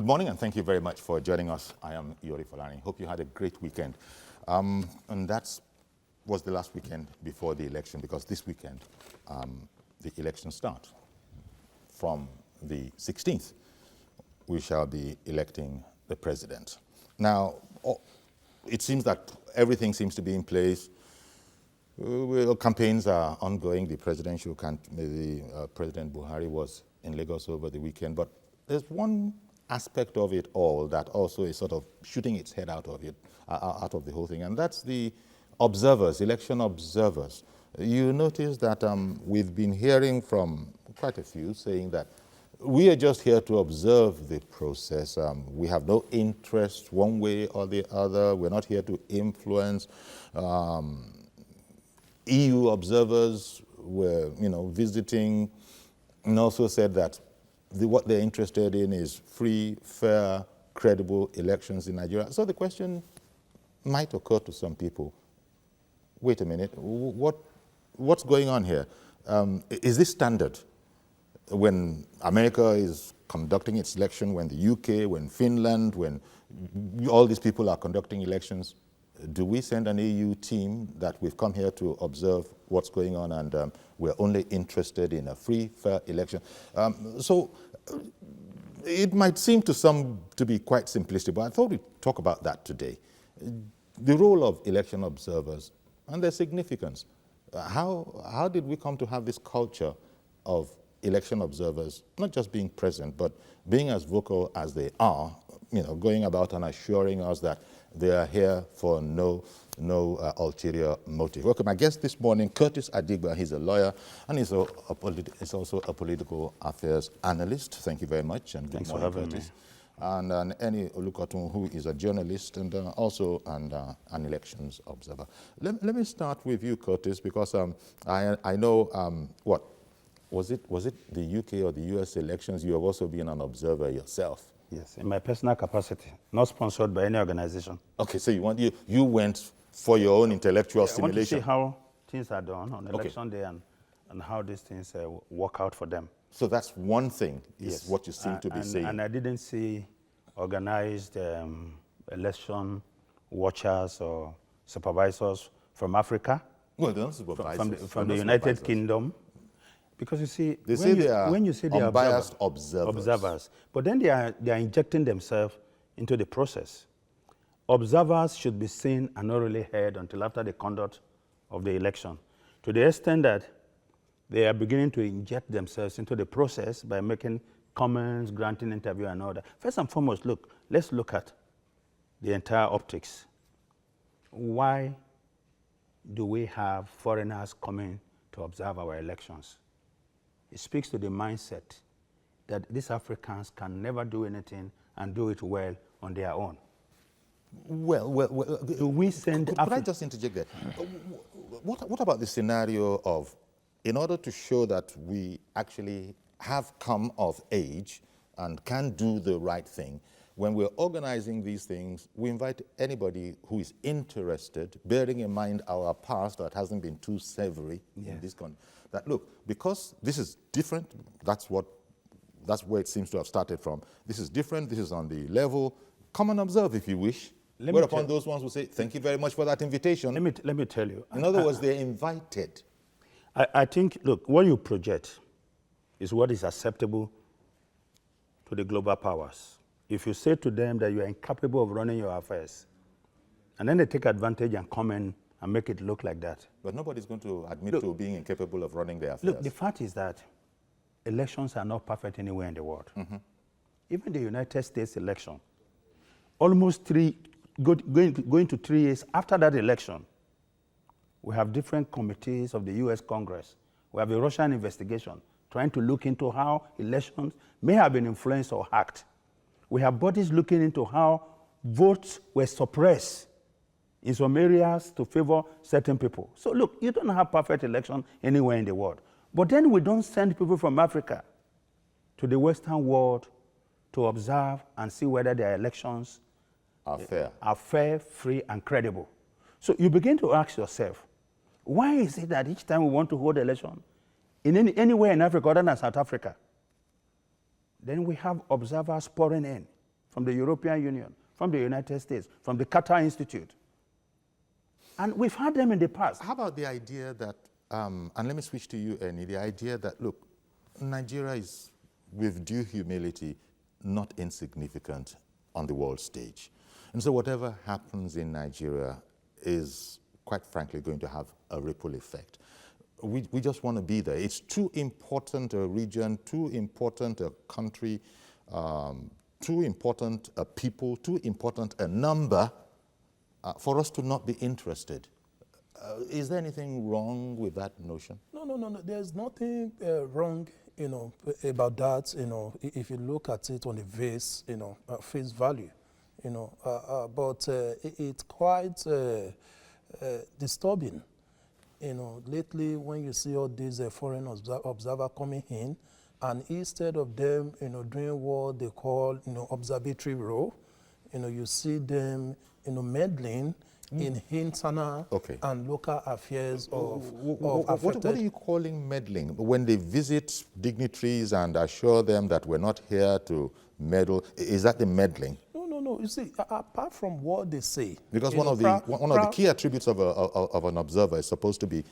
Good morning, and thank you very much for joining us. I am Yori Folani. Hope you had a great weekend. And that was the last weekend before the election, because this weekend, the elections start. From the 16th, we shall be electing the president. Now, it seems that everything seems to be in place. Campaigns are ongoing. The President Buhari was in Lagos over the weekend, but there's one aspect of it all that also is sort of shooting its head out of the whole thing, and that's the observers, election observers. You notice that we've been hearing from quite a few saying that we are just here to observe the process. We have no interest one way or the other. We're not here to influence. EU observers were, visiting, and also said that what they're interested in is free, fair, credible elections in Nigeria. So the question might occur to some people, wait a minute, what's going on here? Is this standard? When America is conducting its election, when the UK, when Finland, when all these people are conducting elections, do we send an EU team that we've come here to observe what's going on, and we're only interested in a free, fair election? So it might seem to some to be quite simplistic, but I thought we'd talk about that today. The role of election observers and their significance. How did we come to have this culture of election observers not just being present, but being as vocal as they are, going about and assuring us that they are here for no ulterior motive. Okay, my guest this morning, Curtis Adigba. He's a lawyer, and he's also a political affairs analyst. Thank you very much, and good morning, Curtis. And Eni Olukotun, who is a journalist and also an elections observer. Let me start with you, Curtis, because I know what was it the UK or the US elections? You have also been an observer yourself. Yes, in my personal capacity, not sponsored by any organization. Okay, so you went for your own intellectual stimulation. I want to see how things are done on election day and how these things work out for them. So that's one thing, is what you seem to be saying. And I didn't see organized election watchers or supervisors from Africa. Well, they're not supervisors. From the United Kingdom. Because you see, when you say they are unbiased observers, but then they are injecting themselves into the process. Observers should be seen and not really heard until after the conduct of the election, to the extent that they are beginning to inject themselves into the process by making comments, granting interview and all that. First and foremost, let's look at the entire optics. Why do we have foreigners coming to observe our elections? It speaks to the mindset that these Africans can never do anything and do it well on their own. Well, do we send could I just interject there? What about the scenario of, in order to show that we actually have come of age and can do the right thing, when we're organizing these things, we invite anybody who is interested, bearing in mind our past that hasn't been too savory in this country, that look, because this is different, that's where it seems to have started from. This is different, this is on the level. Come and observe if you wish. Whereupon those ones will say, thank you very much for that invitation. Let me tell you. In other words, they're invited. I think, look, what you project is what is acceptable to the global powers. If you say to them that you are incapable of running your affairs, and then they take advantage and come in and make it look like that. But nobody's going to admit to being incapable of running their affairs. Look, the fact is that elections are not perfect anywhere in the world. Mm-hmm. Even the United States election, almost going to 3 years after that election, we have different committees of the US Congress. We have a Russian investigation trying to look into how elections may have been influenced or hacked. We have bodies looking into how votes were suppressed in some areas to favor certain people. So look, you don't have perfect election anywhere in the world. But then we don't send people from Africa to the Western world to observe and see whether their elections are fair, free, and credible. So you begin to ask yourself, why is it that each time we want to hold election in anywhere in Africa other than South Africa, then we have observers pouring in? from the European Union, from the United States, from the Qatar Institute. And we've had them in the past. How about the idea that, and let me switch to you, Ernie, the idea that, look, Nigeria is, with due humility, not insignificant on the world stage. And so whatever happens in Nigeria is, quite frankly, going to have a ripple effect. We just want to be there. It's too important a region, too important a country, too important a people, too important a number for us to not be interested. Is there anything wrong with that notion? No. There's nothing wrong, about that. If you look at it on the face value, but it's quite disturbing. Lately when you see all these foreign observers coming in, and instead of them, doing what they call, observatory role, you see them, meddling in internal and local affairs of what are you calling meddling? When they visit dignitaries and assure them that we're not here to meddle, is that the meddling? No. You see, apart from what they say, because one of the key attributes of an observer is supposed to be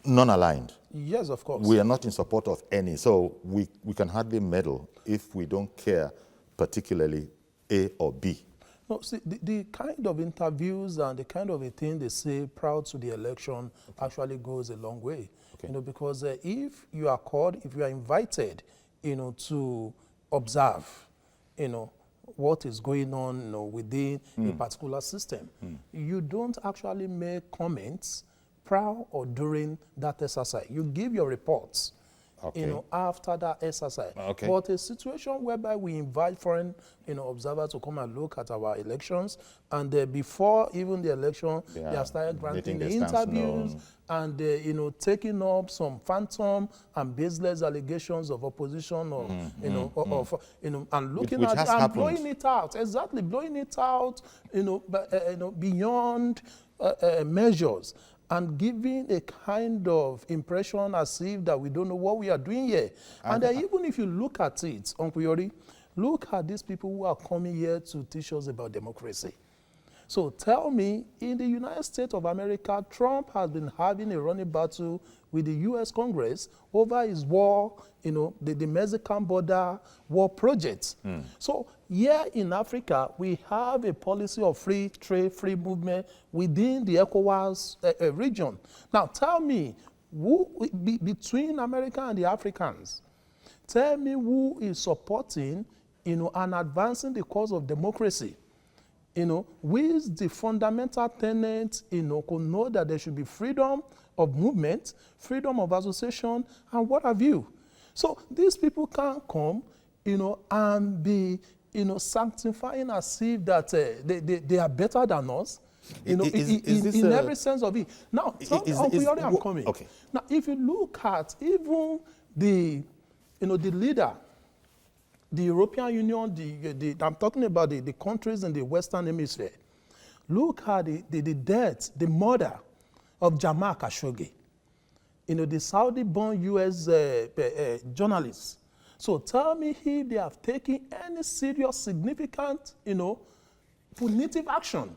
non-aligned. Yes, of course. We are not in support of any, so we can hardly meddle if we don't care particularly A or B. No, see, the kind of interviews and the kind of a thing they say proud to the election actually goes a long way. Because if you are called, if you are invited, to observe, what is going on, within a particular system, you don't actually make comments prior or during that exercise. You give your reports, after that exercise. But a situation whereby we invite foreign, observers to come and look at our elections, and before even the election, they have started granting the interviews and taking up some phantom and baseless allegations of opposition, or and looking at it and blowing it out. Exactly, blowing it out, beyond measures, and giving a kind of impression as if that we don't know what we are doing here. And even if you look at it, Uncle Yori, look at these people who are coming here to teach us about democracy. So tell me, in the United States of America, Trump has been having a running battle with the U.S. Congress over his war, the Mexican border war project. So here in Africa, we have a policy of free trade, free movement within the ECOWAS region. Now tell me, who between America and the Africans, tell me who is supporting, and advancing the cause of democracy? With the fundamental tenet, could know that there should be freedom of movement, freedom of association, and what have you. So these people can't come, and be, sanctifying as if that they are better than us, in every sense of it. Now, I'm coming. Okay. Now, if you look at even the leader, the European Union, I'm talking about the countries in the Western Hemisphere. Look at the death, the murder of Jamal Khashoggi, the Saudi-born U.S. journalist. So tell me if they have taken any serious, significant, punitive action,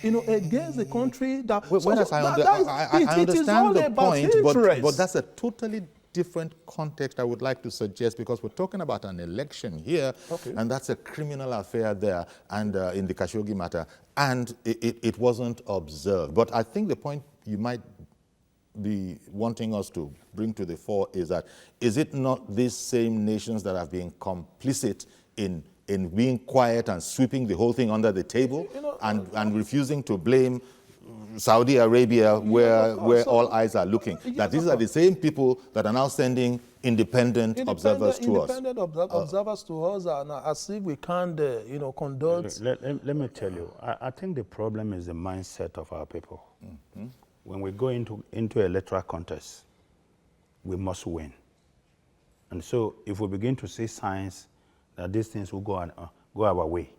against the country that... I understand the point, but that's a totally different context I would like to suggest, because we're talking about an election here, and that's a criminal affair there, and in the Khashoggi matter, and it wasn't observed. But I think the point you might be wanting us to bring to the fore is that, is it not these same nations that have been complicit in being quiet and sweeping the whole thing under the table, and refusing to blame Saudi Arabia, where all eyes are looking? That these are the same people that are now sending independent observers to us. Independent observers to us, and as if we can't, conduct. Let me tell you, I think the problem is the mindset of our people. When we go into electoral contests, we must win. And so if we begin to see signs that these things will go our way,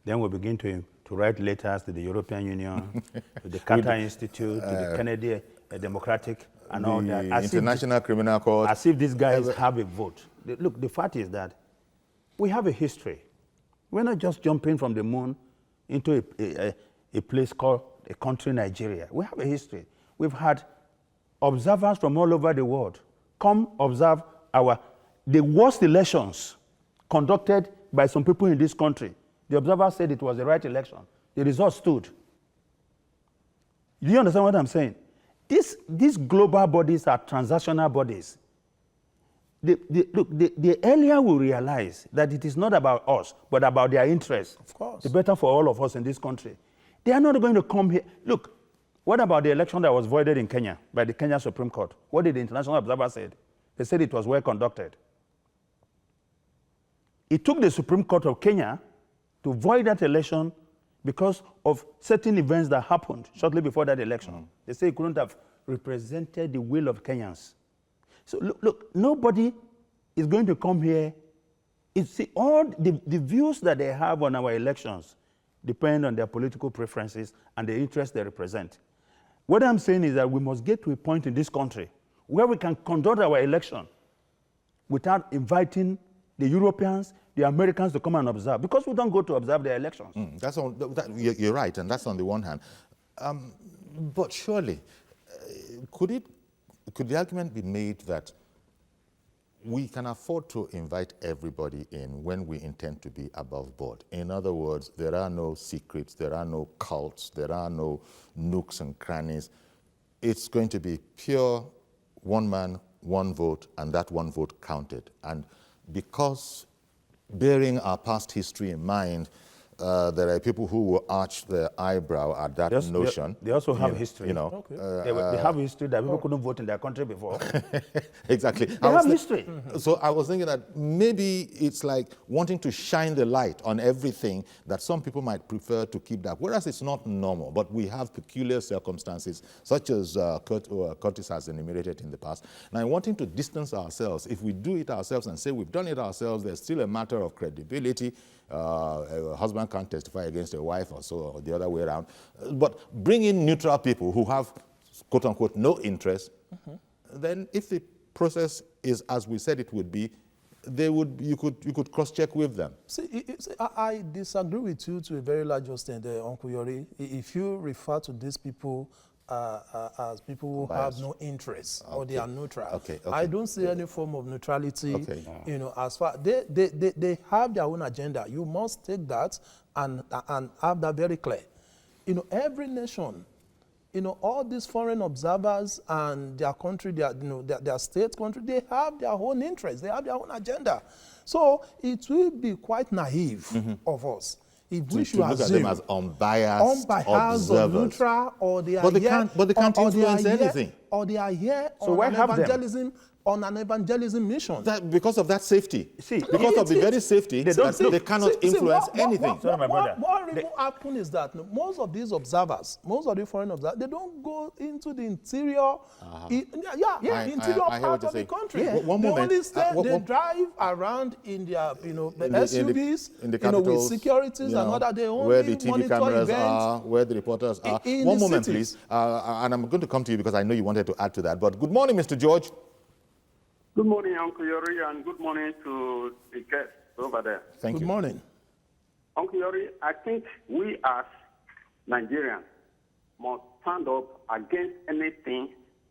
then we begin to write letters to the European Union, to the Qatar Institute, to the Kennedy Democratic, and all that. International Criminal Court. As if these guys have a vote. Look, the fact is that we have a history We're not just jumping from the moon into a place called a country, Nigeria. We have a history. We've had observers from all over the world come observe the worst elections conducted by some people in this country. The observers said it was the right election. The result stood. Do you understand what I'm saying? These global bodies are transactional bodies. The earlier we realize that it is not about us, but about their interests, Of course. the better for all of us in this country. They are not going to come here. Look, what about the election that was voided in Kenya by the Kenya Supreme Court? What did the international observer say? They said it was well conducted. It took the Supreme Court of Kenya to void that election because of certain events that happened shortly before that election. They say it couldn't have represented the will of Kenyans. So look, nobody is going to come here. See, all the views that they have on our elections depend on their political preferences and the interests they represent. What I'm saying is that we must get to a point in this country where we can conduct our election without inviting the Europeans, the Americans to come and observe, because we don't go to observe their elections. You're right, and that's on the one hand. But surely, could the argument be made that we can afford to invite everybody in when we intend to be above board? In other words, there are no secrets, there are no cults, there are no nooks and crannies. It's going to be pure one man, one vote, and that one vote counted. And because, bearing our past history in mind, there are people who will arch their eyebrow at that notion. They also have history. You know, they have history that people couldn't vote in their country before. Exactly. They have history. So I was thinking that maybe it's like wanting to shine the light on everything that some people might prefer to keep dark, whereas it's not normal. But we have peculiar circumstances, such as Curtis has enumerated in the past. Now, wanting to distance ourselves, if we do it ourselves and say we've done it ourselves, there's still a matter of credibility. A husband can't testify against a wife or so, or the other way around. But bring in neutral people who have, quote unquote, no interest, then if the process is as we said it would be, you could cross-check with them. See, I disagree with you to a very large extent, Uncle Yori. If you refer to these people as people who have no interest or they are neutral, I don't see any form of neutrality. You know, as far they have their own agenda. You must take that and have that very clear. You know, every nation, you know, all these foreign observers and their country, their state country, they have their own interests. They have their own agenda. So it will be quite naive of us if we should look at them as unbiased observers. Or neutral, or they are But they can't influence anything. Or they are here so on an evangelism mission. Because of that safety. See, because of the very safety, they cannot influence anything. Sorry, my brother. What really happens is that most of these observers, most of the foreign observers, they don't go into the interior, interior part of the country. Yeah. One they moment. Only stay, they drive around in their, SUVs, in the capitals, with securities and all that. They only where the TV monitor cameras events are, where the reporters are. In One moment, cities. please. And I'm going to come to you because I know you wanted to add to that. But good morning, Mr. George. Good morning, Uncle Yori, and good morning to the guests over there. Thank you. Good morning. Uncle Yori, I think we as Nigerians must stand up against anything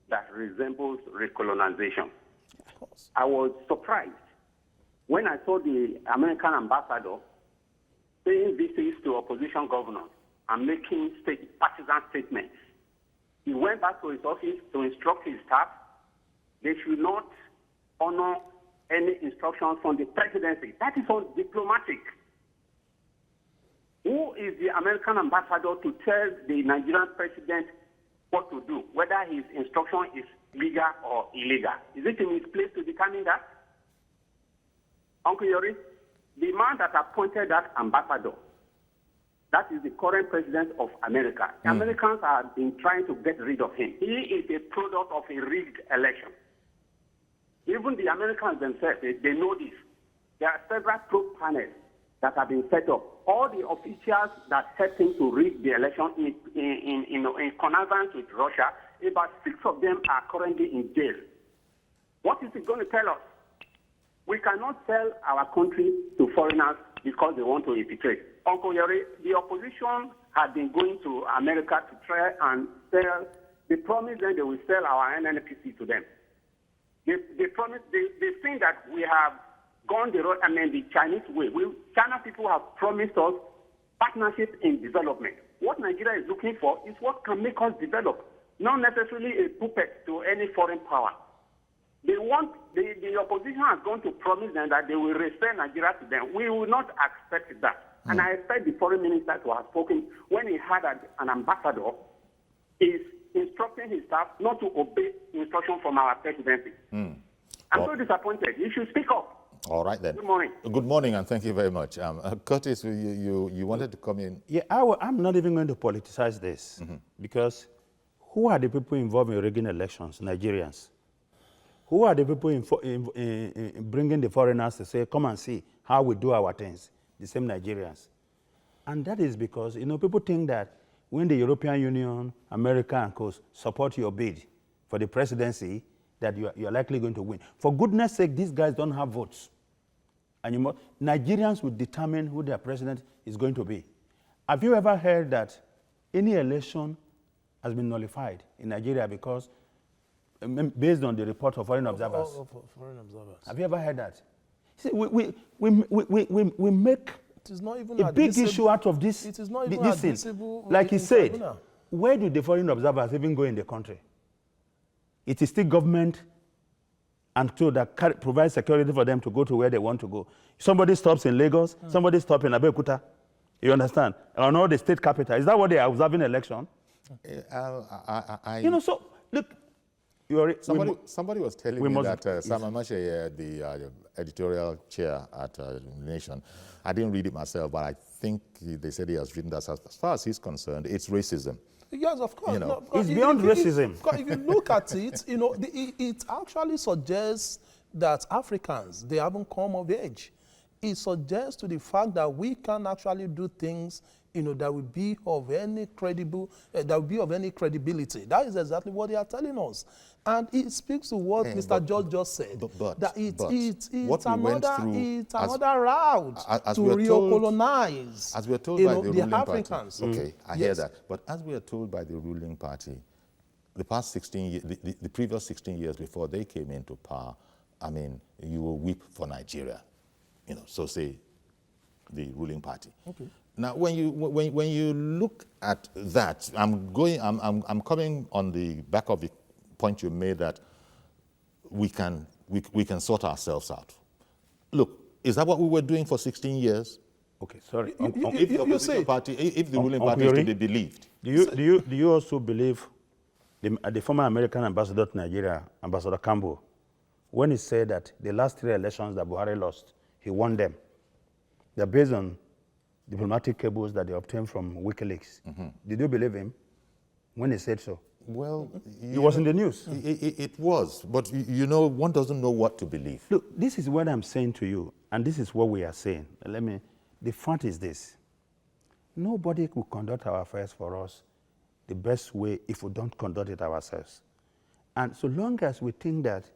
that resembles recolonization. Of course. I was surprised when I saw the American ambassador paying visits to opposition governors and making partisan statements. He went back to his office to instruct his staff they should not honor any instructions from the presidency. That is undiplomatic. Who is the American ambassador to tell the Nigerian president what to do, whether his instruction is legal or illegal? Is it in his place to determine that? Uncle Yori, the man that appointed that ambassador, that is the current president of America. Americans have been trying to get rid of him. He is a product of a rigged election. Even the Americans themselves, they know this. There are several probe panels that have been set up. All the officials that helped him to rig the election in connivance with Russia, about 6 of them are currently in jail. What is it going to tell us? We cannot sell our country to foreigners because they want to infiltrate. Uncle Yori, the opposition had been going to America to try and sell. They promised them they will sell our NNPC to them. They promised, they think that we have gone the road, the Chinese way. China people have promised us partnership in development. What Nigeria is looking for is what can make us develop, not necessarily a puppet to any foreign power. They want, the opposition has gone to promise them that they will resell Nigeria to them. We will not accept that. And I expect the foreign minister to have spoken when he had an ambassador is instructing his staff not to obey instruction from our presidency. I'm so disappointed. You should speak up. All right then. Good morning. Good morning, and thank you very much. Curtis, you wanted to come in? Yeah, I'm not even going to politicize this because who are the people involved in rigging elections? Nigerians. Who are the people in bringing the foreigners to say, come and see how we do our things? The same Nigerians. And that is because, people think that when the European Union, America, and co support your bid for the presidency, that you're likely going to win. For goodness sake, these guys don't have votes. And Nigerians will determine who their president is going to be. Have you ever heard that any election has been nullified in Nigeria because, based on the report of foreign observers? Foreign observers. Have you ever heard that? See, we make it is not even a big issue out of this. It is not even this admissible. Like he said, where do the foreign observers even go in the country? It is still government and so that provides security for them to go to where they want to go. Somebody stops in Lagos, somebody stops in Abeokuta, you understand? Or not the state capital. Is that what they are observing election? So, look, somebody was telling me that Sam Amashe, the editorial chair at Nation, I didn't read it myself, but I think they said he has written that as far as he's concerned, it's racism. Yes, of course. It's beyond racism. If you look at it, it actually suggests that Africans, they haven't come of age. It suggests to the fact that we can actually do things, that will be of any credibility. That is exactly what they are telling us. And it speaks to what Mr. George just said, that it's another route to recolonize as we're told by the ruling Africans. Party. Okay, I hear that. But as we are told by the ruling party, the past 16 years, the previous 16 years before they came into power, you will weep for Nigeria, so say the ruling party. Okay. Now, when you look at that, I'm coming on the back of the point you made that we can sort ourselves out. Look, is that what we were doing for 16 years? Okay, sorry. If the opposition party, if the ruling party is to be believed, do you also believe the former American ambassador to Nigeria, Ambassador Campbell, when he said that the last 3 elections that Buhari lost, he won them? They're based on diplomatic cables that they obtained from WikiLeaks. Did you believe him when he said so? Well, it was in the news. It was, but one doesn't know what to believe. Look, this is what I'm saying to you, and this is what we are saying. The fact is this. Nobody could conduct our affairs for us the best way if we don't conduct it ourselves. And so long as we think that...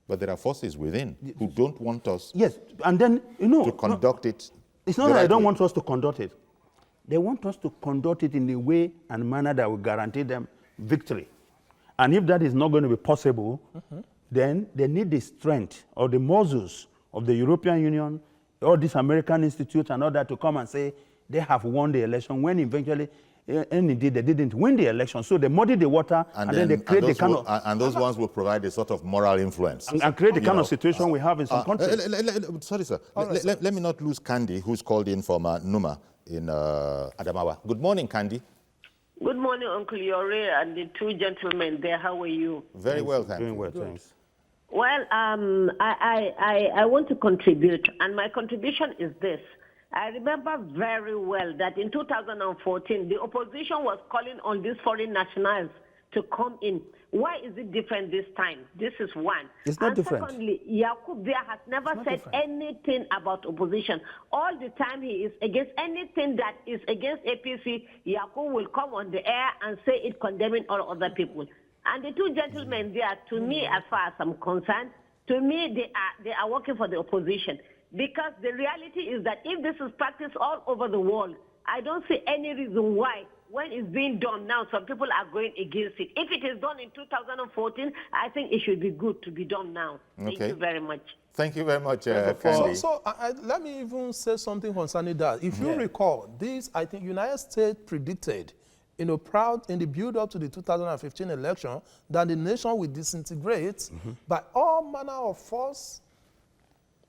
But there are forces within who don't want us yes, and then, to conduct it. It's not that they don't want us to conduct it. They want us to conduct it in a way and manner that will guarantee them victory. And if that is not going to be possible, then they need the strength or the muscles of the European Union, all these American institutes and all that to come and say they have won the election when eventually, and indeed they didn't win the election. So they muddy the water and then they create the kind of... And those ones will provide a sort of moral influence. And create the kind of situation we have in some countries. Sorry, sir. Let me not lose Candy, who's called in from Numa in Adamawa. Good morning, Candy. Good morning, Uncle Yore and the 2 gentlemen there. How are you? Very well, thank you. Doing well, thanks. Well, I want to contribute, and my contribution is this. I remember very well that in 2014, the opposition was calling on these foreign nationals to come in. Why is it different this time? This is one. It's not different. Secondly, Yakub there has never said anything about opposition. All the time he is against anything that is against APC. Yakub will come on the air and say it condemning all other people. And the 2 gentlemen there, to me, as far as I'm concerned, To me, they are working for the opposition, because the reality is that if this is practiced all over the world, I don't see any reason why, when it's being done now, some people are going against it. If it is done in 2014, I think it should be good to be done now. Thank you very much. Thank you very much, Candy. Let me even say something concerning that. If you recall, this, I think, United States predicted, in the build-up to the 2015 election, that the nation will disintegrate by all manner of false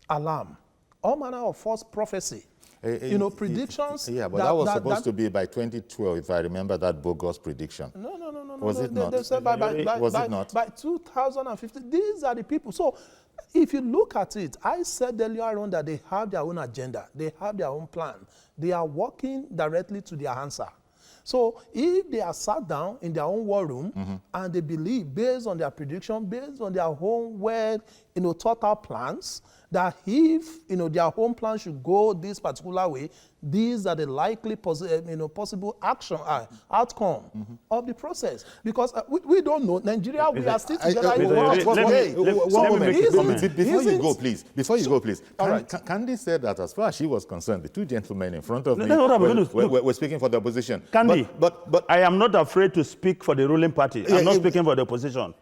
alarm, all manner of false prophecy. Predictions. Yeah, but that was supposed to be by 2012, if I remember that bogus prediction. No. Was it not? They said was it not? By 2015, these are the people. So if you look at it, I said earlier on that they have their own agenda. They have their own plan. They are working directly to their answer. So if they are sat down in their own war room and they believe, based on their prediction, based on their own thought out plans, that if their home plan should go this particular way, these are the likely possible outcome of the process. Because we don't know. Nigeria, we are still together in one moment. Before you go, please. All right. Candy said that as far as she was concerned, the two gentlemen in front of me were speaking for the opposition. Candy, but I am not afraid to speak for the ruling party. I'm not speaking for the opposition.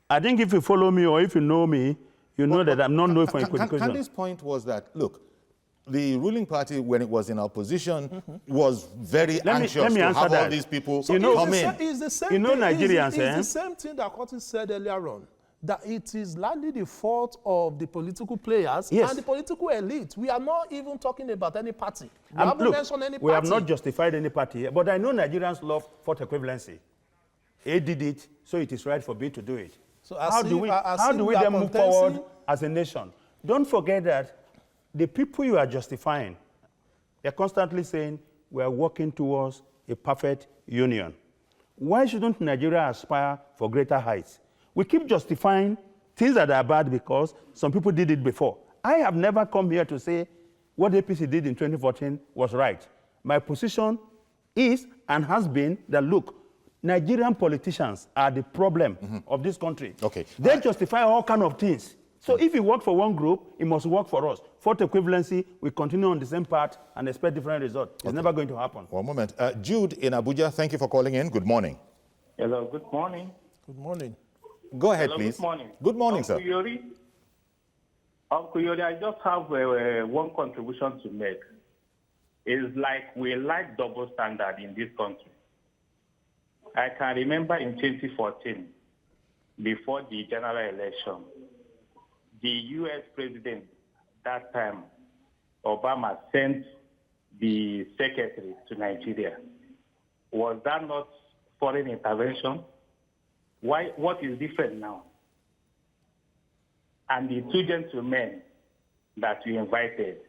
I think if you follow me or if you know me, you know that I'm not known for equivocation. Candy's point was that, look, the ruling party, when it was in opposition, was very anxious to have all these people come in. It's the same Nigerians, it's the same thing that Curtis said earlier on, that it is largely the fault of the political players and the political elite. We are not even talking about any party. We haven't mentioned any party. We have not justified any party, but I know Nigerians love fault equivalency. A did it, so it is right for B to do it. So how do we then move forward as a nation? Don't forget that the people you are justifying, they're constantly saying we are working towards a perfect union. Why shouldn't Nigeria aspire for greater heights? We keep justifying things that are bad because some people did it before. I have never come here to say what APC did in 2014 was right. My position is and has been that, look, Nigerian politicians are the problem of this country. Okay. They justify all kinds of things. So if it worked for one group, it must work for us. Fault equivalency, we continue on the same path and expect different results. It's never going to happen. One moment. Jude in Abuja, thank you for calling in. Good morning. Hello, good morning. Good morning. Go ahead, Hello, please. Good morning. Good morning, sir. Uncle Yori, I just have one contribution to make. It's like we like double standard in this country. I can remember in 2014, before the general election, the U.S. president that time, Obama, sent the secretary to Nigeria. Was that not foreign intervention? Why? What is different now? And the two gentlemen that we invited,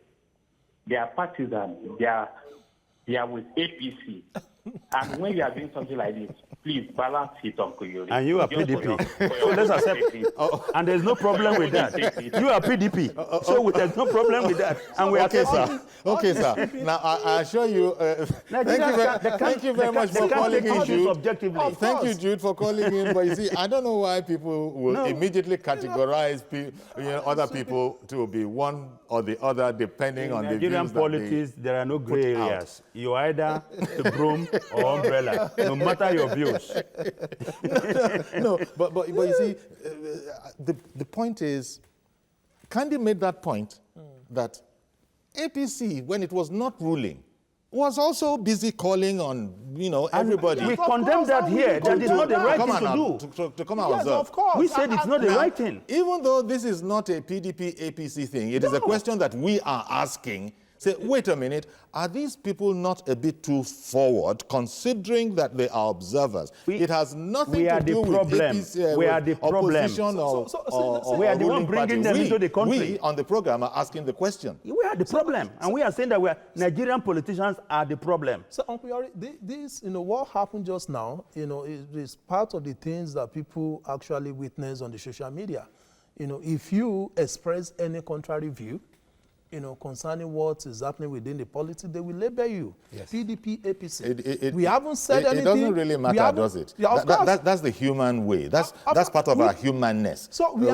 they are partisans. They are with APC. And when you are doing something like this, please balance it, Uncle Yori. And you are PDP. So let's accept it. And there's no problem with that. You are PDP. So there's no problem with that. And we are sir. Okay, sir. Now, I assure you, thank you very much for calling in, Jude. Thank you, Jude, for calling in. But you see, I don't know why people will immediately categorize other people to be one or the other, depending on the views Nigerian politics, there are no gray areas. You're either the broom or umbrella, no matter your views. No, but you see, the point is, Candy made that point that APC, when it was not ruling, was also busy calling on, everybody. We condemn that here. That is not the right thing to do. To come out, yes, of course. We said it's not the right thing. Even though this is not a PDP-APC thing, it is a question that we are asking. Say, wait a minute, are these people not a bit too forward, considering that they are observers? It has nothing to do with APC, we are the problem. Opposition or we are the one bringing them into the country. We on the program are asking the question. We are the problem, and we are saying that Nigerian politicians are the problem. So, Uncle Yori, this, what happened just now, is part of the things that people actually witness on the social media. If you express any contrary view, concerning what is happening within the politics, they will label you PDP, APC. It, we haven't said anything. It doesn't really matter, does it? Yeah, of course. That's the human way. That's part of our humanness. So we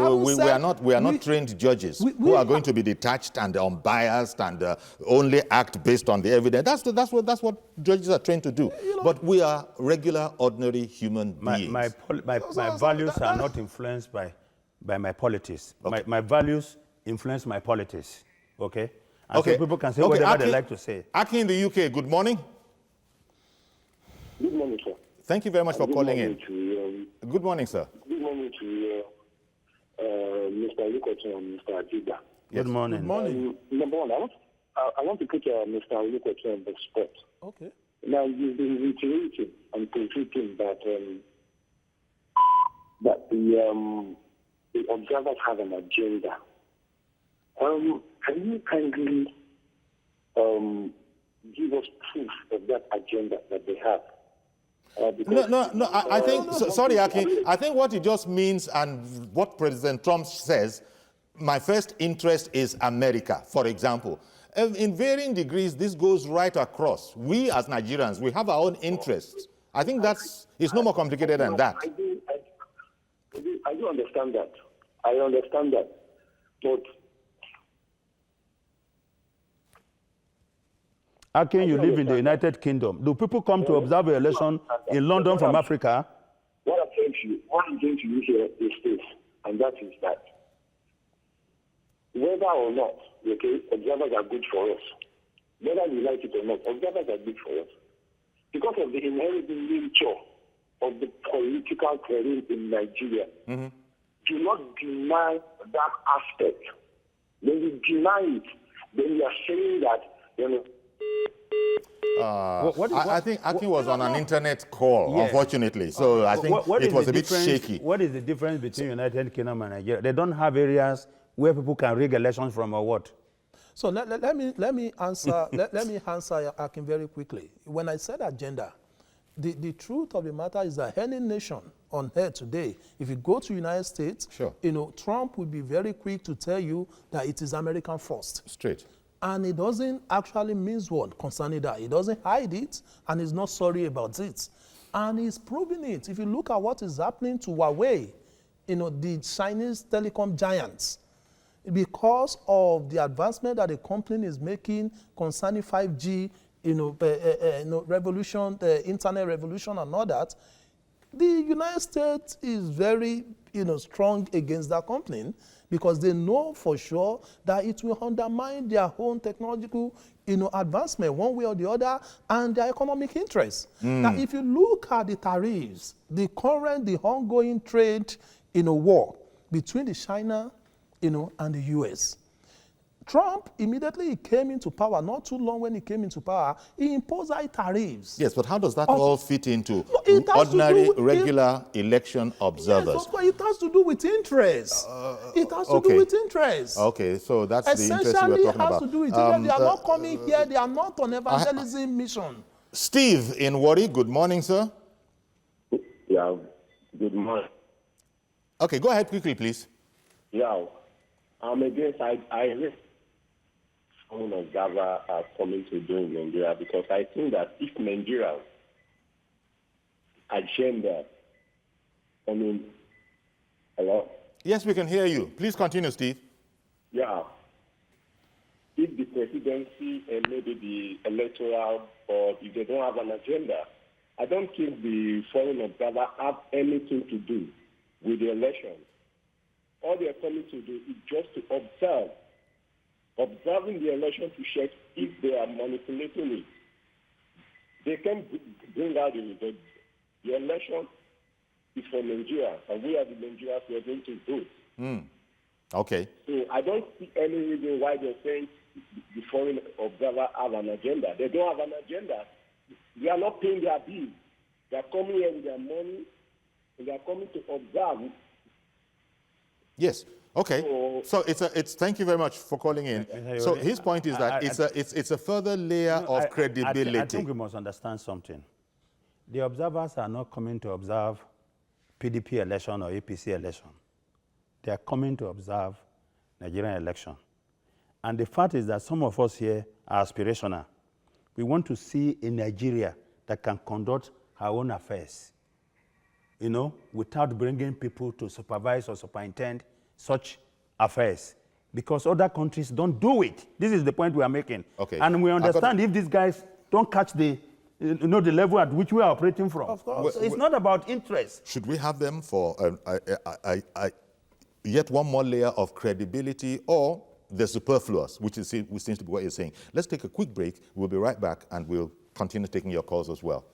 are not trained judges who are going to be detached and unbiased and only act based on the evidence. That's what judges are trained to do. But we are regular, ordinary human beings. My values are not influenced by my politics. Okay. My values influence my politics. Okay? And so people can say whatever they like to say. Aki in the UK, good morning. Good morning, sir. Thank you very much for calling in. Good morning, sir. Good morning to Mr. Olukoche and Mr. Ajiba. Good morning. Good morning. Number one, I want to put Mr. Olukoche on the spot. Okay. Now, you've been reiterating and repeating that the observers have an agenda. Can you kindly give us proof of that agenda that they have? No. I think, sorry, Aki, I think what it just means and what President Trump says, my first interest is America, for example. In varying degrees, this goes right across. We as Nigerians, we have our own interests. I think it's no more complicated than that. I do understand that. I understand that. But Akin, you live in the United Kingdom. Do people come to observe an election in London from Africa? What I'm saying to you here is this, and that is that whether or not, okay, observers are good for us. Whether we like it or not, observers are good for us. Because of the inherent nature of the political terrain in Nigeria, do not deny that aspect. When you deny it, then you are saying that, I think Aki was on an internet call, unfortunately, so I think it was a bit shaky. What is the difference between United Kingdom and Nigeria? They don't have areas where people can rig elections from, or what? So let me answer let me answer Akin very quickly. When I said agenda, the truth of the matter is that any nation on earth today, if you go to United States, Trump will be very quick to tell you that it is American first. Straight. And he doesn't actually means what concerning that. He doesn't hide it, and he's not sorry about it. And he's proving it. If you look at what is happening to Huawei, the Chinese telecom giants, because of the advancement that the company is making concerning 5G, revolution, the internet revolution and all that, the United States is very, strong against that company because they know for sure that it will undermine their own technological, advancement one way or the other and their economic interests. Now, if you look at the tariffs, the ongoing trade, war between the China, and the U.S. Trump immediately came into power, not too long when he came into power, he imposed high tariffs. Yes, but how does that all fit into ordinary, regular election observers? Yes, but it has to do with interest. It has to do with interest. Okay, so that's the interest you were talking about. Essentially, it has to do with interest. They are not coming here. They are not on evangelism mission. Steve in Warri, good morning, sir. Yeah, good morning. Okay, go ahead quickly, please. Yeah, against I some observers are coming to do in Nigeria because I think that if Nigeria's agenda, hello? Yes, we can hear you. Please continue, Steve. Yeah. If the presidency and maybe the electoral board, if they don't have an agenda, I don't think the foreign observer have anything to do with the election. All they are coming to do is just to observe. Observing the election to check if they are manipulating it. They can bring out the result. The election is for Nigeria, and we are the Nigerians who are going to vote. Okay. So I don't see any reason why they're saying the foreign observer have an agenda. They don't have an agenda. They are not paying their bills. They are coming here with their money, and they are coming to observe. Yes. Okay. So it's thank you very much for calling in. So his point is that it's a further layer of credibility. I think we must understand something. The observers are not coming to observe PDP election or APC election. They are coming to observe Nigerian election. And the fact is that some of us here are aspirational. We want to see a Nigeria that can conduct her own affairs, without bringing people to supervise or superintend such affairs. Because other countries don't do it. This is the point we are making. Okay. And we understand if these guys don't catch the level at which we are operating from. Of course. So it's not about interest. Should we have them for yet one more layer of credibility, or the superfluous, which seems to be what you're saying? Let's take a quick break. We'll be right back, and we'll continue taking your calls as well.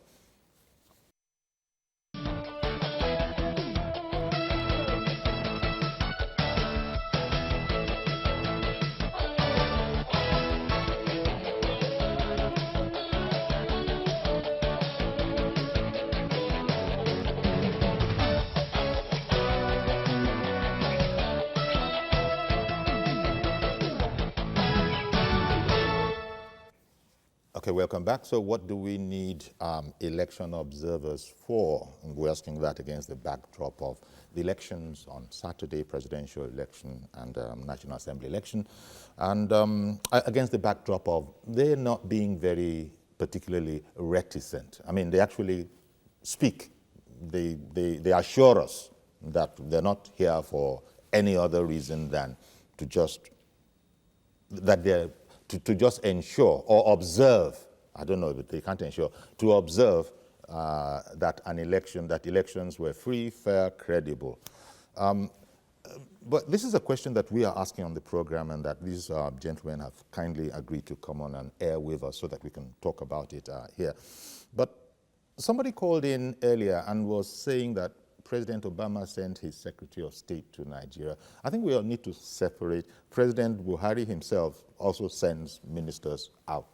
Okay, welcome back. So what do we need election observers for? And we're asking that against the backdrop of the elections on Saturday, presidential election and National Assembly election, and against the backdrop of they're not being very particularly reticent. I mean, they actually speak. They assure us that they're not here for any other reason than to just to just ensure or observe, I don't know, but they can't ensure, to observe that elections were free, fair, credible. But this is a question that we are asking on the program, and that these gentlemen have kindly agreed to come on and air with us so that we can talk about it here. But somebody called in earlier and was saying that President Obama sent his Secretary of State to Nigeria. I think we all need to separate. President Buhari himself also sends ministers out.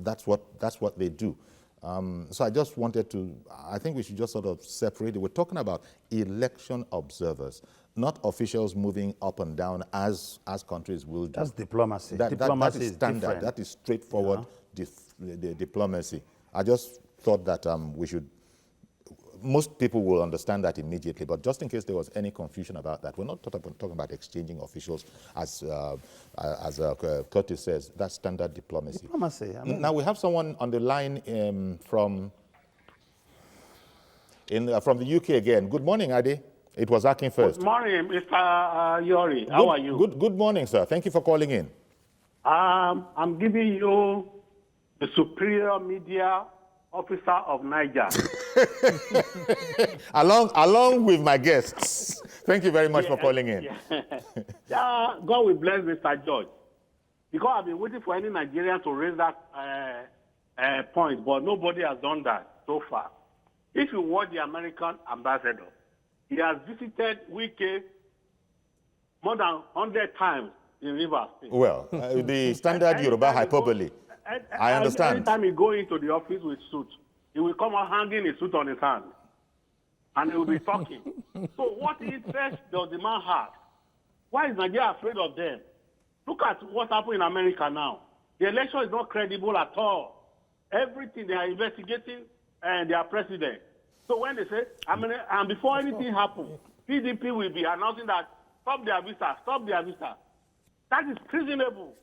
That's what they do. So I just wanted to, I think we should just sort of separate it. We're talking about election observers, not officials moving up and down as countries will do. That's diplomacy. That is standard. Different. That is straightforward diplomacy. I just thought that we should. Most people will understand that immediately, but just in case there was any confusion about that, we're not talking about exchanging officials as Curtis says. That's standard diplomacy. Diplomacy. I mean, now we have someone on the line from the UK again. Good morning, Adi. It was Akin first. Good morning, Mr. Yori. How are you? Good morning, sir. Thank you for calling in. I'm giving you the superior media officer of Niger. along with my guests. Thank you very much for calling in. Yeah. God will bless Mr. George. Because I've been waiting for any Nigerian to raise that point, but nobody has done that so far. If you watch the American ambassador, he has visited Wike more than 100 times in Rivers State. Well, the standard Yoruba hyperbole. I understand. Anytime he go into the office with suit, he will come out hanging his suit on his hand. And he will be talking. So what interest does the man have? Why is Nigeria afraid of them? Look at what happened in America now. The election is not credible at all. Everything they are investigating and their president. So when they say, and before anything happens, PDP will be announcing that stop their visa, stop their visa. That is treasonable.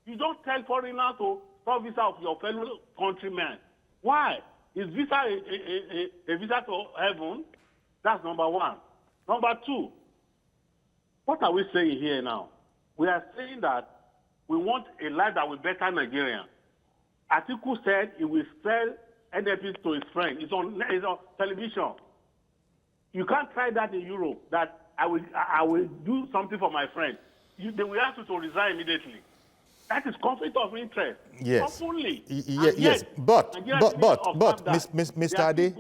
You don't tell foreigners to stop visa of your fellow countrymen. Why? Is visa a visa to heaven? That's number one. Number two, what are we saying here now? We are saying that we want a life that will better Nigeria. Atiku said he will sell NFP to his friend. It's on television. You can't try that in Europe, that I will do something for my friend. They will ask you to resign immediately. That is conflict of interest. Yes. Openly. Yes. But, Mr. Ade,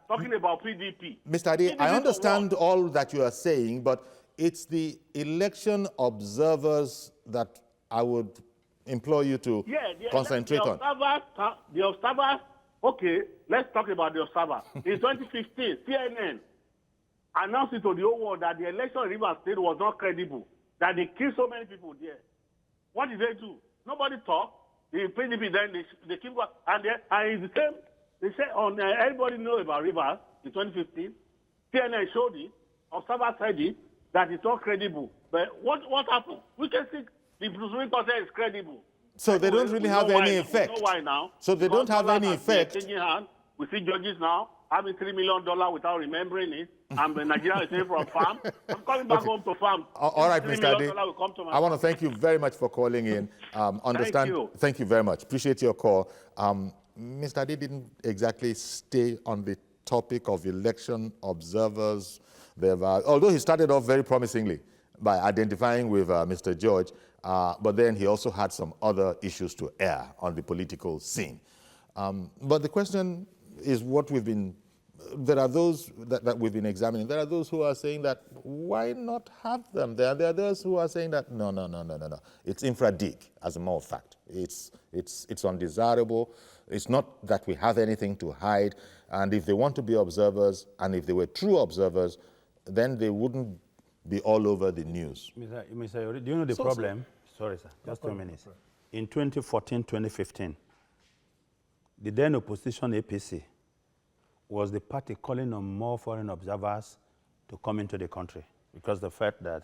talking about PDP. Mr. Ade, I understand all that you are saying, but it's the election observers that I would implore you to concentrate on. The observers, okay, let's talk about the observers. In 2015, CNN announced it to the whole world that the election in Rivers State was not credible, that they killed so many people there. What did they do? Nobody talked. The PDP then they keep going, and it's the same. They say everybody knows about Rivers in 2015. CNN showed it. Observer said it that it's not credible. But what happened? We can see The Supreme Court says it's credible. So they don't really have any effect. You know why now? So they don't have any effect. Changing hand. We see judges now having $3 million without remembering it. And Nigeria is saying from farm. I'm coming back home to farm. All right, Mr. Ade. Will come to my I want to thank you very much for calling in. Thank you very much. Appreciate your call. Mr. Ade didn't exactly stay on the topic of election observers. Although he started off very promisingly by identifying with Mr. George, but then he also had some other issues to air on the political scene. But the question is what we've been, there are those that we've been examining. There are those who are saying that why not have them there? There are those who are saying that no. It's infra dig, as a matter of fact. It's undesirable. It's not that we have anything to hide. And if they want to be observers, and if they were true observers, then they wouldn't be all over the news. Mr. Do you know the problem? Sorry, sir. Just 2 minutes. In 2014, 2015, the then opposition APC was the party calling on more foreign observers to come into the country because the fact that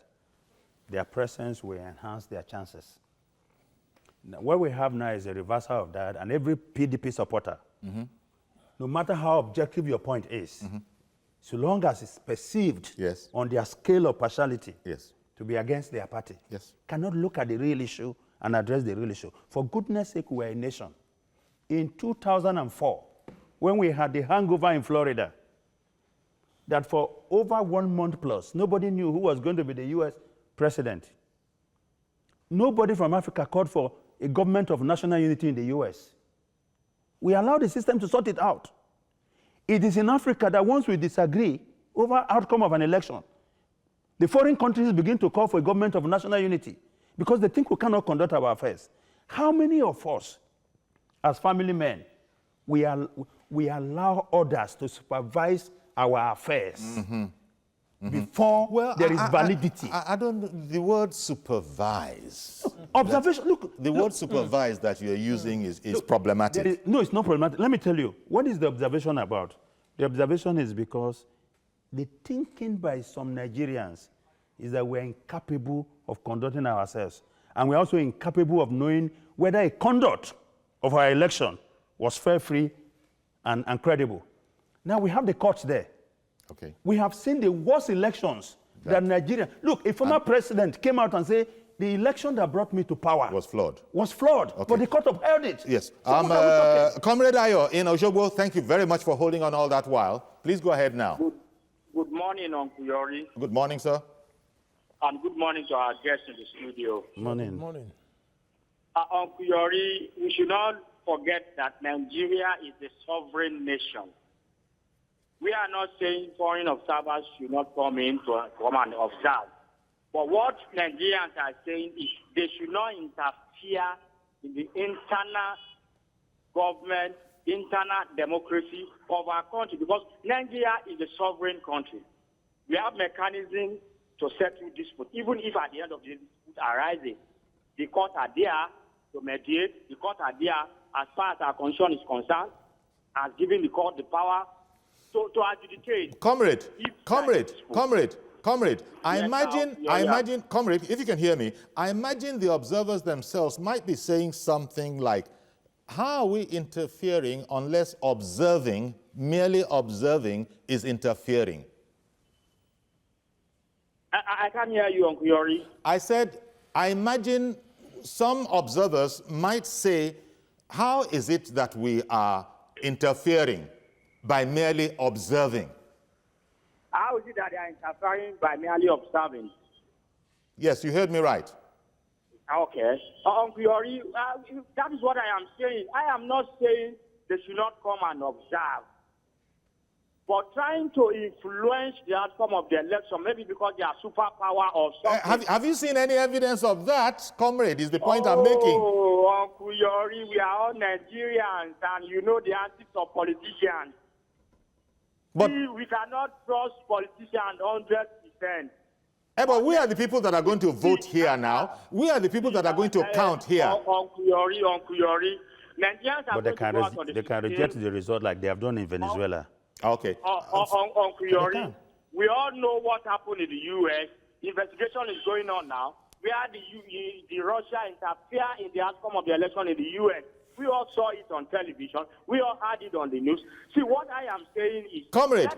their presence will enhance their chances. Now, what we have now is a reversal of that, and every PDP supporter, no matter how objective your point is, so long as it's perceived on their scale of partiality to be against their party, cannot look at the real issue and address the real issue. For goodness sake, we're a nation. In 2004, when we had the hangover in Florida, that for over 1 month plus, nobody knew who was going to be the US president. Nobody from Africa called for a government of national unity in the US. We allowed the system to sort it out. It is in Africa that once we disagree over outcome of an election, the foreign countries begin to call for a government of national unity because they think we cannot conduct our affairs. How many of us, as family men, we allow others to supervise our affairs before there is validity? I don't, the word supervise. Observation, look. The word supervise that you're using is problematic. No, it's not problematic. Let me tell you, what is the observation about? The observation is because the thinking by some Nigerians is that we're incapable of conducting ourselves. And we're also incapable of knowing whether a conduct of our election was fair, free, and credible. Now we have the courts there. Okay. We have seen the worst elections that Nigeria. Look, a former president came out and said, the election that brought me to power was flawed. But the court upheld it. Yes. Comrade Ayo in Oshogbo, thank you very much for holding on all that while. Please go ahead now. Good morning, Uncle Yori. Good morning, sir. And good morning to our guests in the studio. Morning. Good morning. Uncle Yori, we should not forget that Nigeria is a sovereign nation. We are not saying foreign observers should not come in to come and observe. But what Nigerians are saying is they should not interfere in the internal government, internal democracy of our country, because Nigeria is a sovereign country. We have mechanisms to settle disputes, even if at the end of the dispute arises. The courts are there to mediate. The courts are there as far as our concern is concerned, as giving the court the power to adjudicate. Comrade, I imagine, comrade, if you can hear me, I imagine the observers themselves might be saying something like, how are we interfering unless observing, merely observing, is interfering? I can't hear you, Uncle Yori. I said, I imagine some observers might say, how is it that we are interfering by merely observing? How is it that they are interfering by merely observing? Yes, you heard me right. Okay. Uncle Yori, that is what I am saying. I am not saying they should not come and observe. But trying to influence the outcome of the election, maybe because they are superpower or something. Have you seen any evidence of that, comrade, is the point I'm making? Oh, Uncle Yori, we are all Nigerians, and you know the antics of politicians. But we cannot trust politicians 100%. But we are the people that are going to vote here now. We are the people that are going to count here. Uncle Yori, Nigerians are but they can reject the result like they have done in Venezuela. Okay. Uncle Yori, we all know what happened in the U.S. Investigation is going on now. where the Russia interfered in the outcome of the election in the U.S. We all saw it on television. We all heard it on the news. See, what I am saying is... Comrade,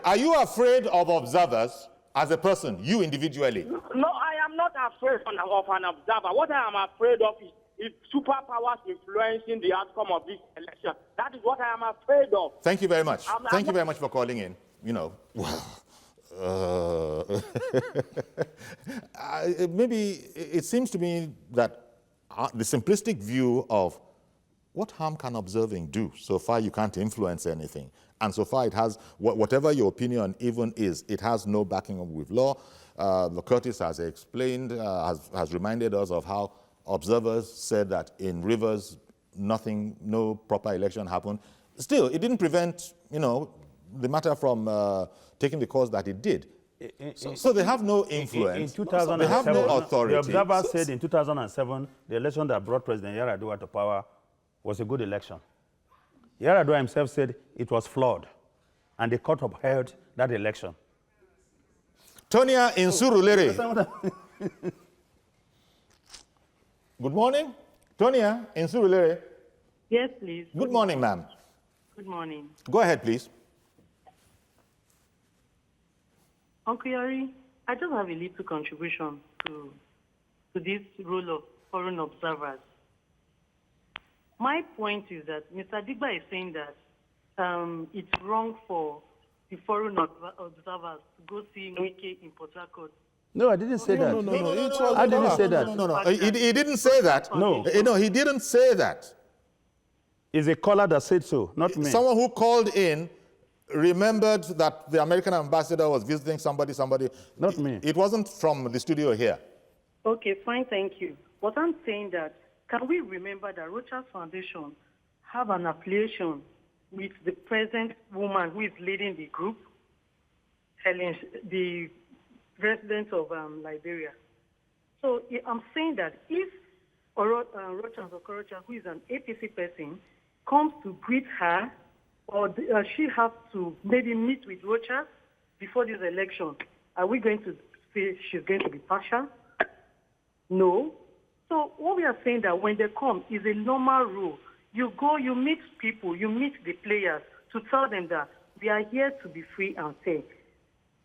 are you afraid of observers as a person, you individually? No, I am not afraid of an observer. What I am afraid of is superpowers influencing the outcome of this election. That is what I am afraid of. Thank you very much. Thank you very much for calling in. You know, maybe it seems to me that the simplistic view of what harm can observing do? So far, you can't influence anything. And so far, it has, whatever your opinion even is, it has no backing up with law. Curtis has explained, has reminded us of how observers said that in Rivers, no proper election happened. Still, it didn't prevent, you know, the matter from taking the course that it did. So they have no influence. In 2007, they have no authority. The observers said in 2007, the election that brought President Yar'Adua to power was a good election. Yar'Adua himself said it was flawed, and the court upheld that election. Tonia in Surulere. Good morning. Tonia in Surulere. Yes, please. Good morning, ma'am. Good morning. Go ahead, please. Uncle Yari, I just have a little contribution to this role of foreign observers. My point is that Mr. Digba is saying that it's wrong for the foreign observers to go see Wike in Port Harcourt. No, I didn't say that. No. I didn't say that. No. He didn't say that. No. No, he didn't say that. It's a caller that said so, not me. Someone who called in remembered that the American ambassador was visiting somebody. Not me. It wasn't from the studio here. Okay, fine, thank you. But I'm saying that, can we remember that Rochas Foundation have an affiliation with the present woman who is leading the group, Helen, the resident of Liberia. So I'm saying that if Rochas Okorocha, who is an APC person, comes to greet her, or she has to maybe meet with Rochas before this election, are we going to say she's going to be partial? No. So what we are saying that when they come is a normal rule. You go, you meet people, you meet the players to tell them that we are here to be free and fair.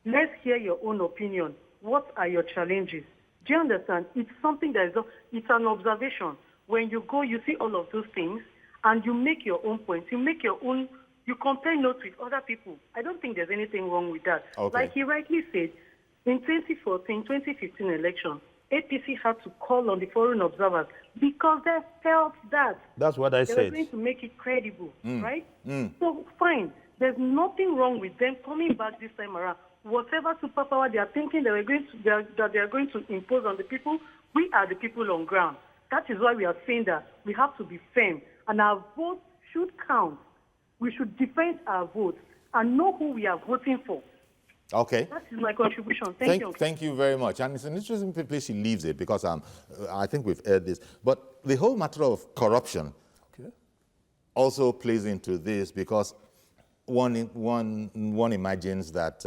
Let's hear your own opinion. What are your challenges? Do you understand? It's something that it's an observation. When you go, you see all of those things, and you make your own points. You make your own, you compare notes with other people. I don't think there's anything wrong with that. Okay. Like he rightly said, in 2014, 2015 election, APC had to call on the foreign observers because they felt that. That's what I they said. They were going to make it credible, right? So fine. There's nothing wrong with them coming back this time around. Whatever superpower they are thinking they are going to impose on the people, we are the people on ground. That is why we are saying that we have to be firm, and our votes should count. We should defend our votes and know who we are voting for. Okay. That is my contribution. Thank you. Thank you very much. And it's an interesting place she leaves it, because I think we've heard this. But the whole matter of corruption also plays into this, because one imagines that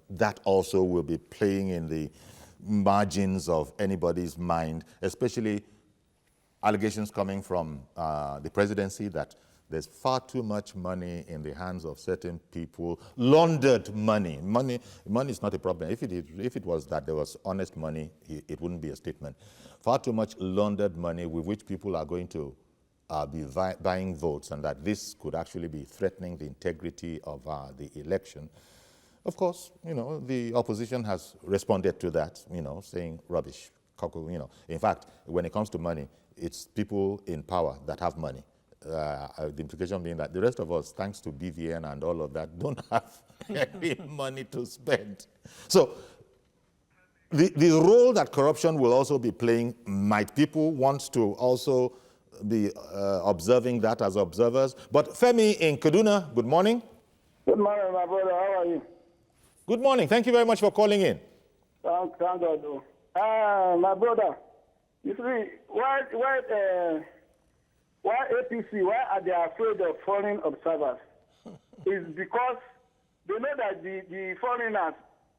that also will be playing in the margins of anybody's mind, especially allegations coming from the presidency that there's far too much money in the hands of certain people, laundered money. Money is not a problem. If it was that there was honest money, it wouldn't be a statement. Far too much laundered money with which people are going to be buying votes, and that this could actually be threatening the integrity of the election. Of course, the opposition has responded to that, saying rubbish, In fact, when it comes to money, it's people in power that have money. The implication being that the rest of us, thanks to BVN and all of that, don't have any money to spend. So the role that corruption will also be playing, might people want to also be observing that as observers? But Femi in Kaduna, good morning. Good morning, my brother. How are you? Good morning. Thank you very much for calling in. Thank God. My brother, you see, why APC, why are they afraid of foreign observers? It's because they know that the foreigners,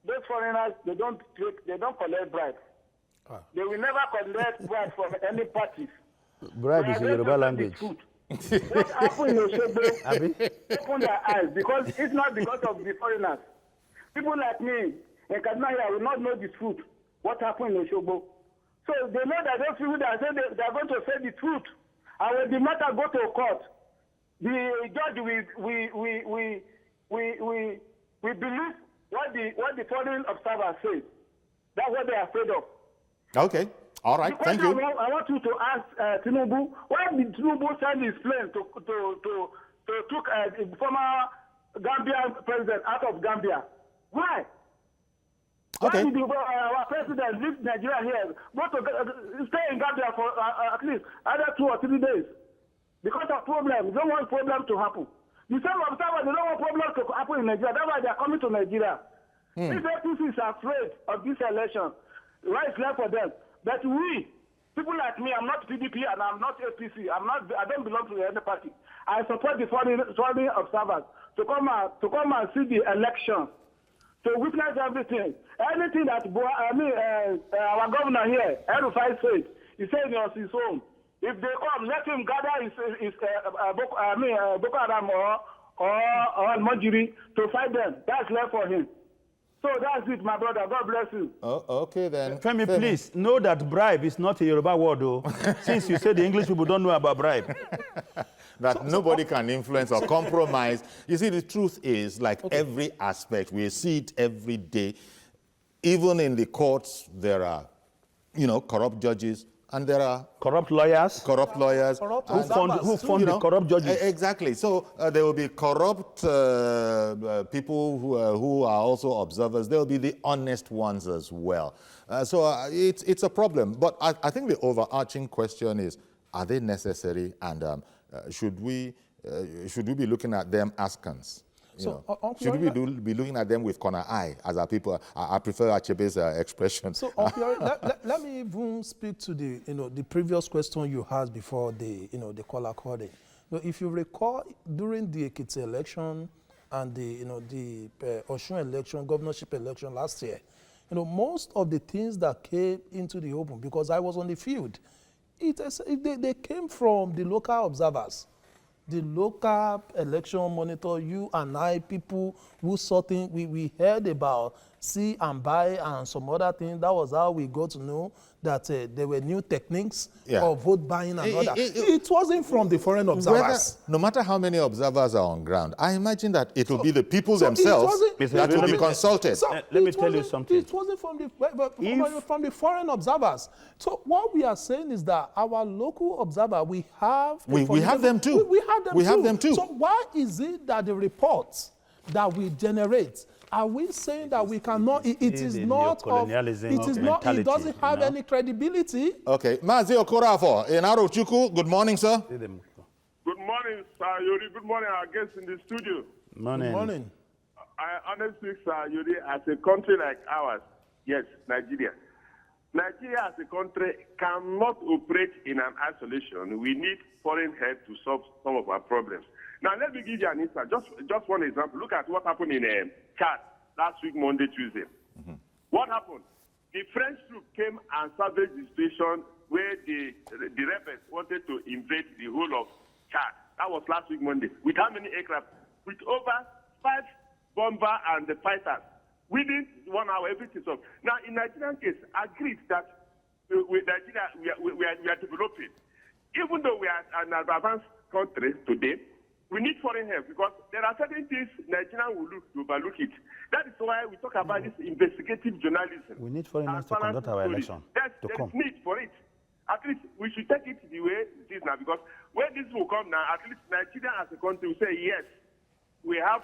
those foreigners, they don't collect bribes. They will never collect bribes from any parties. Bribe is a Yoruba language. What happened in Osogbo open their eyes, because it's not because of the foreigners. People like me in Kaduna here will not know the truth. What happened in Osogbo? So they know that those people that say they are going to say the truth. And when the matter go to court, the judge we believe what the foreign observer says. That's what they are afraid of. Okay. All right. Thank you. I want you to ask Tinubu, why did Tinubu send his plane to took former Gambian president out of Gambia? Why? Okay. Why did our president leave Nigeria here, go to stay in Gambia for at least either 2 or 3 days? Because of problems. They don't want problem to happen. The same observers, they don't want problem to happen in Nigeria. That's why they are coming to Nigeria. These APC is afraid of this election. Right is left for them. But we, people like me, I'm not PDP and I'm not APC. I don't belong to any party. I support the foreign observers to come and see the election, to witness everything. Anything that our governor here, Erufai said, he said it was his own. If they come, let him gather his Boko Haram or Al-Majiri to fight them. That's left for him. So that's it, my brother. God bless you. Oh, okay then. Femi, please know that bribe is not a Yoruba word, though. Since you said the English people don't know about bribe. That nobody can influence or compromise. You see, the truth is, like every aspect, we see it every day. Even in the courts, there are, corrupt judges, and there are corrupt lawyers. Who fund the corrupt judges. Exactly. So there will be corrupt people who are also observers. There will be the honest ones as well. So it's a problem. But I think the overarching question is, are they necessary, and should we be looking at them as cons? Should we be looking at them with corner eye, as our people? I prefer Achebe's expression. So, let me even speak to the previous question you asked before the caller called in. If you recall, during the Ekiti election and the Osun election, governorship election last year, most of the things that came into the open, because I was on the field, they came from the local observers. The local election monitor, you and I, people who saw things, we heard about see and buy and some other things. That was how we got to know that there were new techniques of vote buying and all that. It wasn't from the foreign observers. No matter how many observers are on ground, I imagine that it will be the people themselves that will be consulted. Let me tell you something. It wasn't from the foreign observers. So what we are saying is that our local observer, we have them too. We have them too. So why is it that the reports that we generate, are we saying that we cannot? It doesn't have any credibility. Okay, Mazi Okorafo in Arochukwu. Good morning, sir. Good morning, sir Yuri. Good morning, our guests in the studio. Morning. Good morning. I honestly, sir Yuri, as a country like ours, yes, Nigeria as a country cannot operate in an isolation. We need foreign help to solve some of our problems. Now, let me give you an instance. Just one example. Look at what happened in Chad last week, Monday, Tuesday. What happened? The French troop came and salvaged the situation where the rebels wanted to invade the whole of Chad. That was last week, Monday. With how many aircraft? With over 5 bombers and the fighters. Within 1 hour, everything solved. Now, in Nigerian case, agreed that with Nigeria, we are developing. Even though we are an advanced country today, we need foreign help because there are certain things Nigerians will overlook it. That is why we talk about this investigative journalism. We need foreigners to conduct our election. There is need for it. At least we should take it the way it is now, because when this will come now, at least Nigeria as a country will say, yes, we have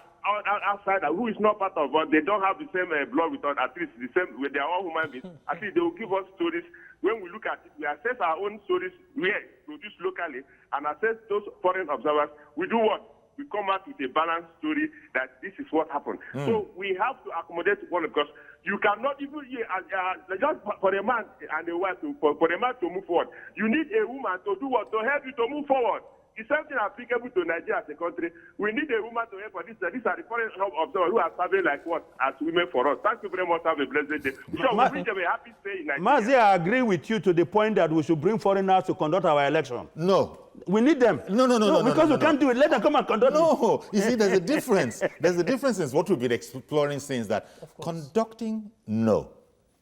outsider who is not part of us. They don't have the same blood with us. At least the same. They are all human beings. At least they will give us stories. When we look at it, we assess our own stories here, produced locally, and assess those foreign observers. We do what? We come out with a balanced story that this is what happened. So we have to accommodate one, because you cannot even just for a man and a wife for a man to move forward. You need a woman to do what? To help you to move forward. The same thing applicable to Nigeria as a country. We need a woman to help for this. These are the foreign observers who are serving like what? As women for us. Thank you very much. Have a blessed day. So we wish them a happy stay in Nigeria. Mazi, I agree with you to the point that we should bring foreigners to conduct our election. No. We need them. No. Because we can't do it. Let them come and conduct it. No. You see, there's a difference. There's a difference in what we've been exploring since that. Conducting, no.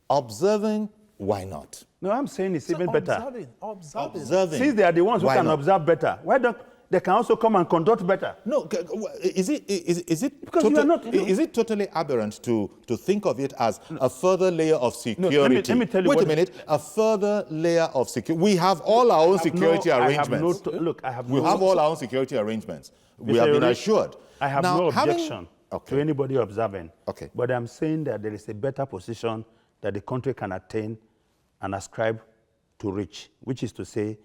Observing, why not? No, I'm saying it's even better. Observing. Since they are the ones who can not? observe better, why don't they can also come and conduct better? No, is it Because you are not, you know, is it totally aberrant to think of it as a further layer of security? No, let me tell you. Wait a minute, a further layer of security. We have all our own security arrangements. We have all our own security arrangements. We have been assured. I have now, no objection to anybody observing. Okay. But I'm saying that there is a better position that the country can attain and ascribe to reach, which is to say,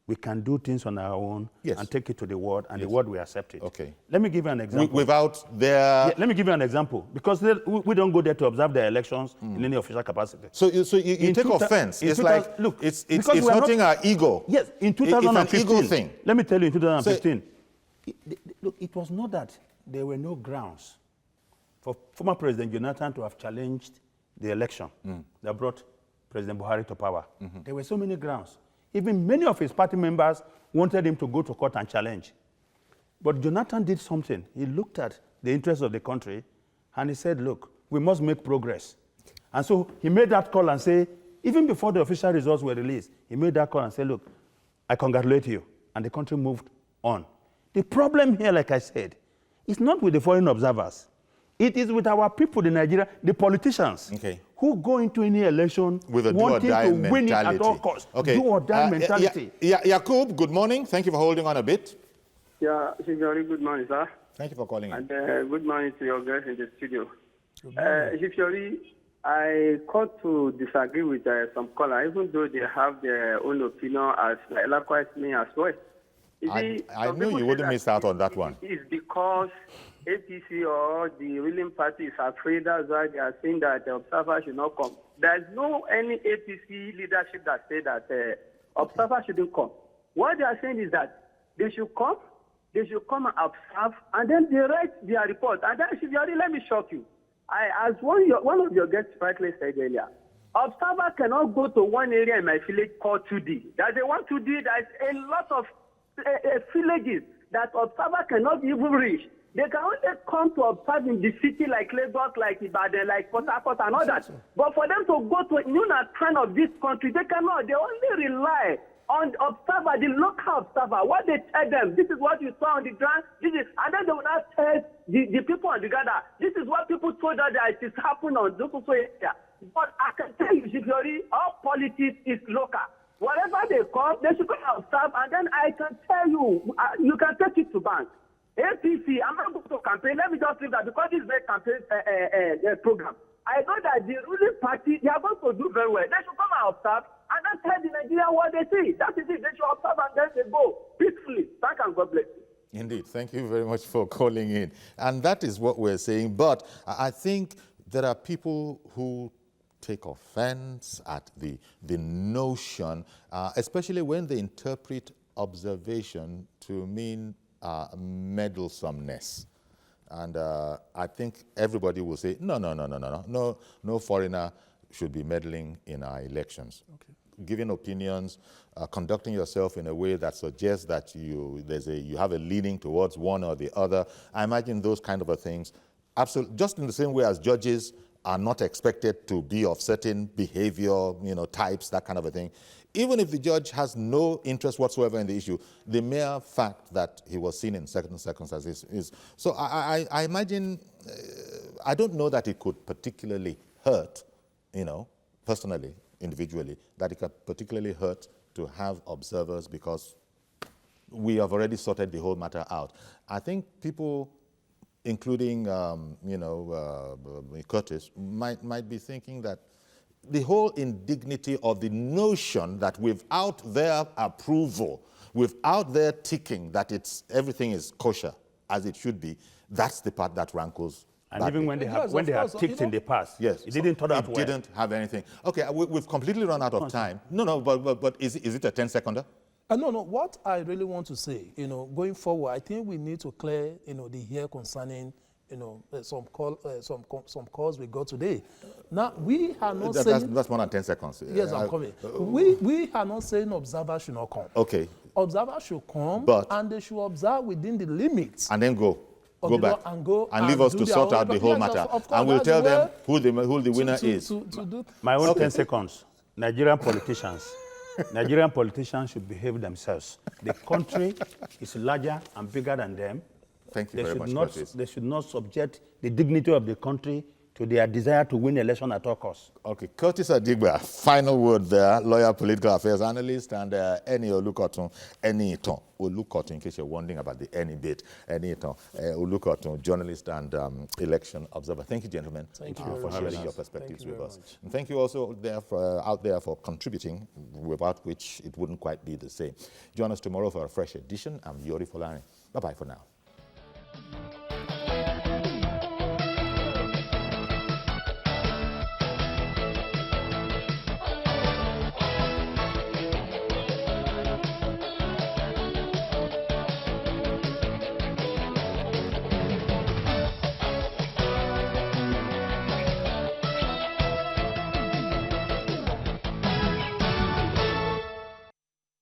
we can do things on our own and take it to the world, and the world will accept it. Okay. Let me give you an example. Without their... Yeah, let me give you an example, because we don't go there to observe the elections in any official capacity. So you take offense. It's like, look, it's hurting our ego. Yes, in 2015. It's an ego thing. Let me tell you, in 2015, look, it was not that there were no grounds for former President Jonathan to have challenged the election that brought President Buhari to power. There were so many grounds. Even many of his party members wanted him to go to court and challenge. But Jonathan did something. He looked at the interests of the country and he said, look, we must make progress. And so he made that call and say, even before the official results were released, he made that call and said, look, I congratulate you. And the country moved on. The problem here, like I said, is not with the foreign observers. It is with our people in Nigeria, the politicians, who go into any election with a wanting to win it at all costs. Do or die mentality. Yakub, good morning. Thank you for holding on a bit. Yeah, very good morning, sir. Thank you for calling in. And good morning to your guests in the studio. I called to disagree with some callers, even though they have their own opinion, as likewise me as well. I knew you wouldn't miss out on that one. It's because APC or the ruling party is afraid, that's why they are saying that the observers should not come. There's no any APC leadership that say that observers shouldn't come. What they are saying is that they should come and observe, and then they write their report. And then, let me shock you. As one of your guests rightly said earlier, observer cannot go to one area in my village called 2D. That they want to do, there's a lot of villages that observer cannot even reach. They can only come to observe in the city like Lagos, like Ibadan, like Port Harcourt and all that. But for them to go to kind of this country, they cannot. They only rely on the observer, the local observer. What they tell them, this is what you saw on the ground, and then they will not tell the people on the ground, this is what people told us that it is happening on this area. But I can tell you, security, all politics is local. Whatever they come, they should go and observe, and then I can tell you, you can take it to bank. APC, I'm not going to campaign. Let me just leave that because this is a campaign program. I know that the ruling party, they are going to do very well. They should come and observe and then tell the Nigerians what they see. That is it. They should observe and then they go peacefully. Thank and God bless you. Indeed. Thank you very much for calling in. And that is what we're saying. But I think there are people who take offense at the notion, especially when they interpret observation to mean meddlesomeness. And I think everybody will say, no foreigner should be meddling in our elections. Giving opinions, conducting yourself in a way that suggests that you have a leaning towards one or the other. I imagine those kind of things, absolutely, just in the same way as judges are not expected to be of certain behavior, types, that kind of a thing. Even if the judge has no interest whatsoever in the issue, the mere fact that he was seen in certain circumstances is. So I imagine, I don't know that it could particularly hurt, personally, individually, that it could particularly hurt to have observers because we have already sorted the whole matter out. I think people, including, Curtis, might be thinking that the whole indignity of the notion that without their approval, without their ticking that everything is kosher as it should be, that's the part that rankles. And even when they have ticked in the past, it didn't turn out well. It didn't have anything. Okay, we've completely run out of time. No, but is it a 10-seconder? No. What I really want to say, going forward, I think we need to clear, the air concerning, some calls we got today. Now, we are not saying... That's more than 10 seconds. Yes, I'm coming. We are not saying observers should not come. Okay. Observers should come, and they should observe within the limits. And then go back and leave us to sort out the whole matter. Of course, and we'll tell them who the winner is. My own 10 seconds. Nigerian politicians should behave themselves. The country is larger and bigger than them. Thank you very much, Curtis. They should not subject the dignity of the country to their desire to win election at all costs. Okay, Curtis Adigba, final word there, lawyer, political affairs analyst, and Eni Olukotun, in case you're wondering about the Eni bit, Eni Olukotun, journalist and election observer. Thank you, gentlemen, for sharing your perspectives with us. And thank you also out there for contributing, without which it wouldn't quite be the same. Join us tomorrow for a fresh edition. I'm Yori Folani. Bye-bye for now.